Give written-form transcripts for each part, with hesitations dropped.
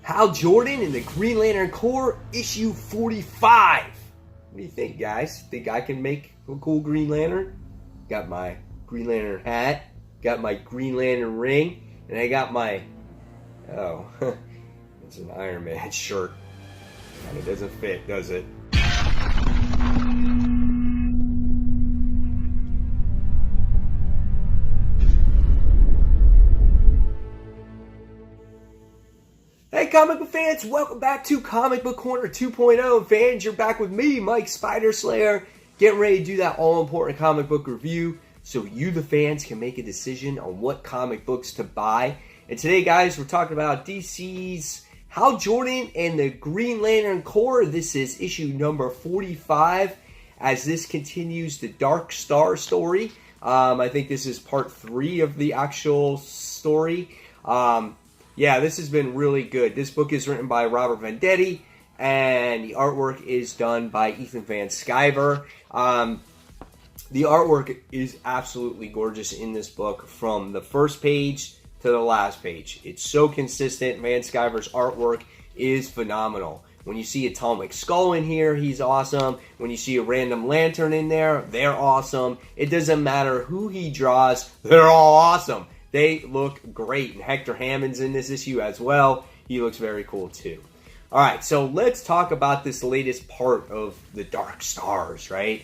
Hal Jordan and the Green Lantern Corps, issue 45. What do you think, guys? Think I can make a cool Green Lantern? Got my Green Lantern hat, got my Green Lantern ring, and I got my, it's an Iron Man shirt. And it doesn't fit, does it? Hey comic book fans, welcome back to Comic Book Corner 2.0. Fans, you're back with me, Mike Spider Slayer, getting ready to do that all-important comic book review so you, the fans, can make a decision on what comic books to buy. And today, guys, we're talking about DC's Hal Jordan and the Green Lantern Corps. This is issue number 45 as this continues the Darkstars story. I think this is part 3 of the actual story. Yeah, this has been really good. This book is written by Robert Venditti, and the artwork is done by Ethan Van Sciver. The artwork is absolutely gorgeous in this book from the first page to the last page. It's so consistent. Van Sciver's artwork is phenomenal. When you see Atomic Skull in here, he's awesome. When you see a random lantern in there, they're awesome. It doesn't matter who he draws, they're all awesome. They look great, and Hector Hammond's in this issue as well. He looks very cool too. Alright, so let's talk about this latest part of the Darkstars, right?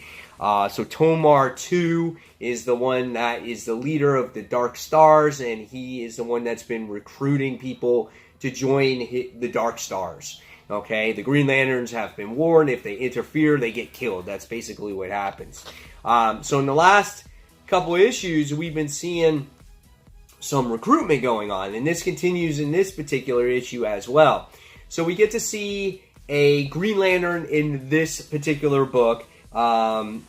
So Tomar 2 is the one that is the leader of the Darkstars, and he is the one that's been recruiting people to join the Darkstars. Okay, the Green Lanterns have been warned, if they interfere, they get killed. That's basically what happens. So in the last couple of issues, we've been seeing some recruitment going on, and this continues in this particular issue as well. So we get to see a Green Lantern in this particular book, Lantern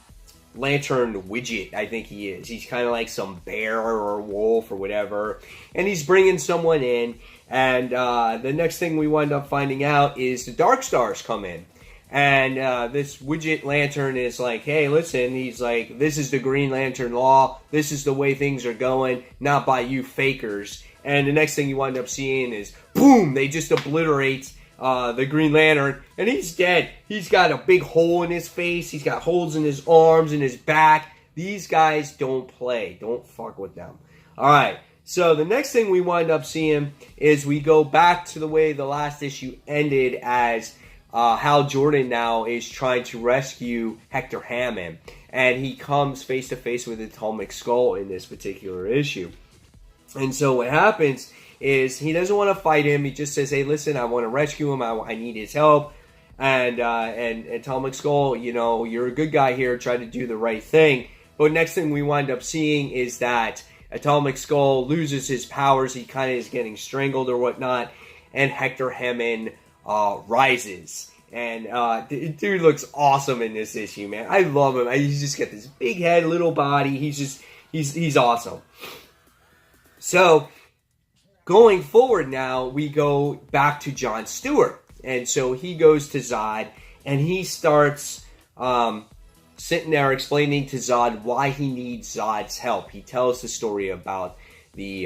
Widget, I think he is. He's kind of like some bear or wolf or whatever, and he's bringing someone in, and the next thing we wind up finding out is the Darkstars come in. And this Widget Lantern is like, hey, listen, he's like, this is the Green Lantern law. This is the way things are going, not by you fakers. And the next thing you wind up seeing is, boom, they just obliterate the Green Lantern, and he's dead. He's got a big hole in his face. He's got holes in his arms and his back. These guys don't play. Don't fuck with them. All right. So the next thing we wind up seeing is we go back to the way the last issue ended as Hal Jordan now is trying to rescue Hector Hammond, and he comes face to face with Atomic Skull in this particular issue. And so what happens is he doesn't want to fight him. He just says, hey, listen, I want to rescue him. I need his help. And Atomic Skull, you know, you're a good guy here. Try to do the right thing. But next thing we wind up seeing is that Atomic Skull loses his powers. He kind of is getting strangled or whatnot. And Hector Hammond rises, and dude looks awesome in this issue, man. I love him. He's just got this big head, little body. He's awesome. So going forward now, we go back to John Stewart, and so he goes to Zod, and he starts sitting there explaining to Zod why he needs Zod's help. He tells the story about the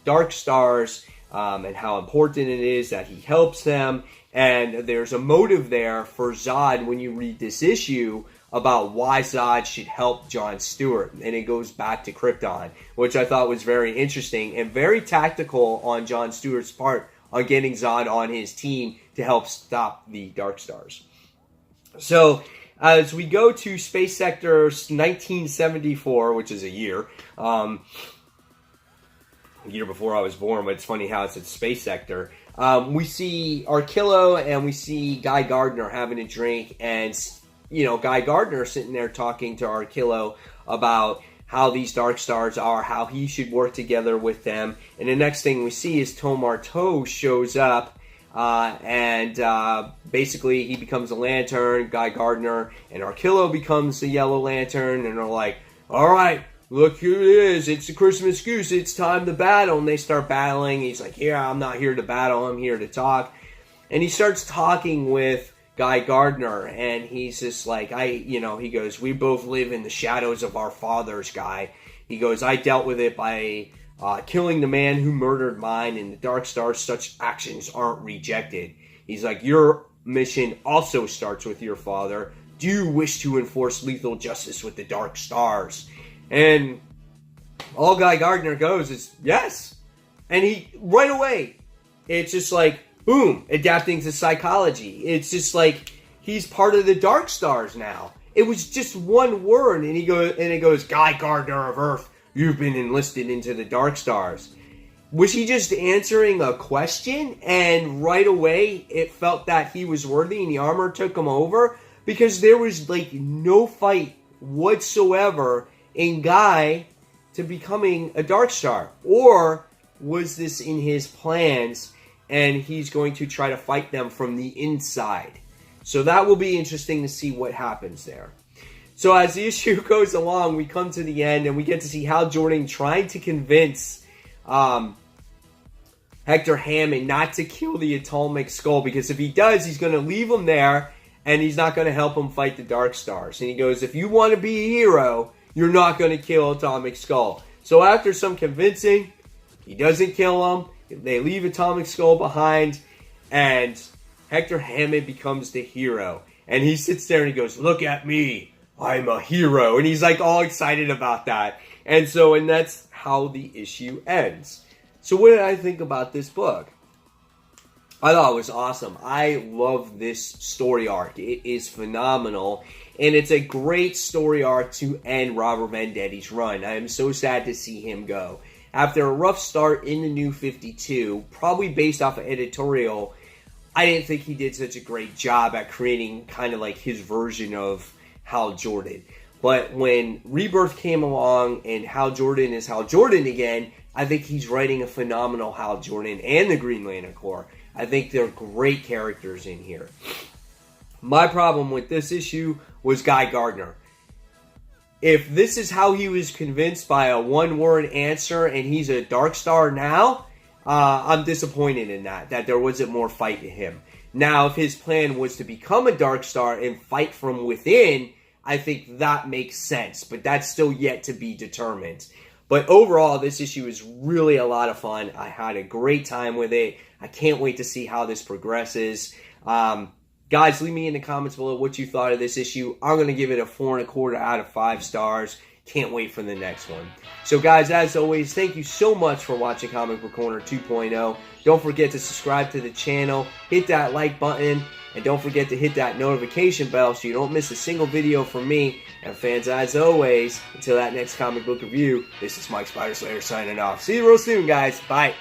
Darkstars and how important it is that he helps them. And there's a motive there for Zod when you read this issue about why Zod should help John Stewart. And it goes back to Krypton, which I thought was very interesting and very tactical on John Stewart's part on getting Zod on his team to help stop the Darkstars. So as we go to Space Sector 1974, which is a year before I was born, but it's funny how it's at Space Sector. We see Arkillo and we see Guy Gardner having a drink, and you know, Guy Gardner sitting there talking to Arkillo about how these Darkstars are, how he should work together with them. And the next thing we see is Tomar 2 shows up, and basically he becomes a Lantern. Guy Gardner and Arkillo becomes the Yellow Lantern, and they're like, all right, look who it is. It's the Christmas Goose. It's time to battle. And they start battling. He's like, yeah, I'm not here to battle. I'm here to talk. And he starts talking with Guy Gardner. And he's just like, he goes, we both live in the shadows of our fathers, Guy. He goes, I dealt with it by killing the man who murdered mine and the Darkstars, such actions aren't rejected. He's like, your mission also starts with your father. Do you wish to enforce lethal justice with the Darkstars? And all Guy Gardner goes is, yes. And he, right away, it's just like, boom, adapting to psychology. It's just like, he's part of the Darkstars now. It was just one word, and it goes, Guy Gardner of Earth, you've been enlisted into the Darkstars. Was he just answering a question? And right away, it felt that he was worthy, and the armor took him over? Because there was, like, no fight whatsoever in Guy to becoming a Darkstar. Or was this in his plans, and he's going to try to fight them from the inside? So that will be interesting to see what happens there. So as the issue goes along, we come to the end, and we get to see Hal Jordan trying to convince Hector Hammond not to kill the Atomic Skull, because if he does, he's going to leave him there, and he's not going to help him fight the Darkstars. And he goes, if you want to be a hero, you're not going to kill Atomic Skull. So after some convincing, he doesn't kill him. They leave Atomic Skull behind, and Hector Hammond becomes the hero. And he sits there and he goes, look at me, I'm a hero. And he's like all excited about that. And that's how the issue ends. So what did I think about this book? I thought it was awesome. I love this story arc. It is phenomenal. And it's a great story arc to end Robert Vendetti's run. I am so sad to see him go. After a rough start in the New 52, probably based off of editorial, I didn't think he did such a great job at creating kind of like his version of Hal Jordan. But when Rebirth came along and Hal Jordan is Hal Jordan again, I think he's writing a phenomenal Hal Jordan and the Green Lantern Corps. I think they're great characters in here. My problem with this issue was Guy Gardner. If this is how he was convinced by a one-word answer and he's a Darkstar now, I'm disappointed in that there wasn't more fight in him. Now, if his plan was to become a Darkstar and fight from within, I think that makes sense. But that's still yet to be determined. But overall, this issue is really a lot of fun. I had a great time with it. I can't wait to see how this progresses. Guys, leave me in the comments below what you thought of this issue. I'm going to give it a 4.25 out of 5 stars. Can't wait for the next one. So guys, as always, thank you so much for watching Comic Book Corner 2.0. Don't forget to subscribe to the channel, hit that like button, and don't forget to hit that notification bell so you don't miss a single video from me. And fans, as always, until that next comic book review, this is Mike Spider Slayer signing off. See you real soon, guys. Bye.